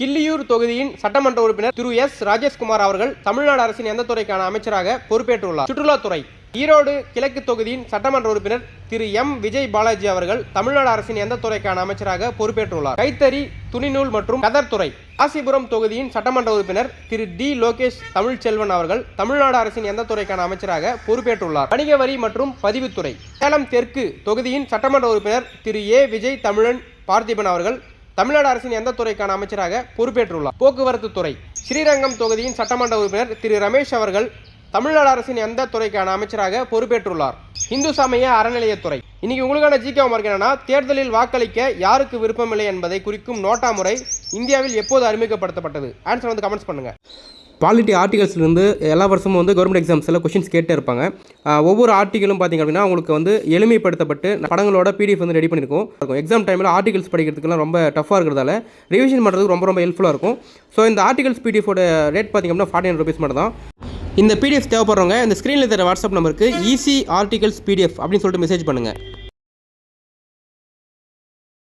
கிள்ளியூர் தொகுதியின் சட்டமன்ற உறுப்பினர் திரு எஸ் ராஜேஷ்குமார் அவர்கள் தமிழ்நாடு அரசின் எந்த துறைக்கான அமைச்சராக பொறுப்பேற்றுள்ளார்? சுற்றுலாத்துறை. ஈரோடு கிழக்கு தொகுதியின் சட்டமன்ற உறுப்பினர் திரு எம் விஜய் பாலாஜி அவர்கள் தமிழ்நாடு அரசின் எந்த துறைக்கான அமைச்சராக பொறுப்பேற்றுள்ளார்? கைத்தறி, துணிநூல் மற்றும் கதர் துறை. காசிபுரம் தொகுதியின் சட்டமன்ற உறுப்பினர் திரு டி லோகேஷ் தமிழ்ச்செல்வன் அவர்கள் தமிழ்நாடு அரசின் எந்த துறைக்கான அமைச்சராக பொறுப்பேற்றுள்ளார்? வணிக வரி மற்றும் பதிவுத்துறை. சேலம் தெற்கு தொகுதியின் சட்டமன்ற உறுப்பினர் திரு ஏ விஜய் தமிழன் பார்த்திபன் அவர்கள் தமிழ்நாடு அரசின் எந்த துறைக்கான அமைச்சராக பொறுப்பேற்றுள்ளார்? போக்குவரத்து துறை. ஸ்ரீரங்கம் தொகுதியின் சட்டமன்ற உறுப்பினர் திரு ரமேஷ் அவர்கள் தமிழ்நாடு அரசின் எந்த துறைக்கான அமைச்சராக பொறுப்பேற்றுள்ளார்? இந்து சமய அறநிலையத்துறை. இன்னைக்கு உங்களுக்கான ஜிகே மார்க் என்னன்னா, தேர்தலில் வாக்களிக்க யாருக்கு விருப்பமில்லை என்பதை குறிக்கும் நோட்டா முறை இந்தியாவில் எப்போது அறிமுகப்படுத்தப்பட்டது? ஆன்சர் வந்து கமெண்ட்ஸ் பண்ணுங்க. பாலிட்டி ஆர்டிகல்ஸ்லேருந்து எல்லா வருஷமும் வந்து கவர்மெண்ட் எக்ஸாம்ஸில் கொஷின்ஸ் கேட்டே இருப்பாங்க. ஒவ்வொரு ஆர்டிகளும் பார்த்திங்க அப்படின்னா உங்களுக்கு வந்து எளிமைப்படுத்தப்பட்டு படங்களோட பிடிஎஃப் வந்து ரெடி பண்ணியிருக்கும். எக்ஸாம் டைமில் ஆர்டிகல்ஸ் படிக்கிறதுக்குலாம் ரொம்ப டஃப்பாக இருக்கிறதால ரிவிஷன் பண்ணுறதுக்கு ரொம்ப ஹெல்ப்ஃபுல்லாக இருக்கும். ஸோ இந்த ஆர்டிகல்ஸ் பிடிஎஃபோட ரேட் பார்த்திங்க அப்படின்னா 49 rupees மட்டும் தான். இந்த பிடிஎஃப் தேவைப்படுறவங்க இந்த ஸ்க்ரீனில் தர வாட்ஸ்அப் நம்பருக்கு ஈஸி ஆர்டிகல்ஸ் பிடிஎஃப் அப்படின்னு சொல்லிட்டு மெசேஜ் பண்ணுங்கள்.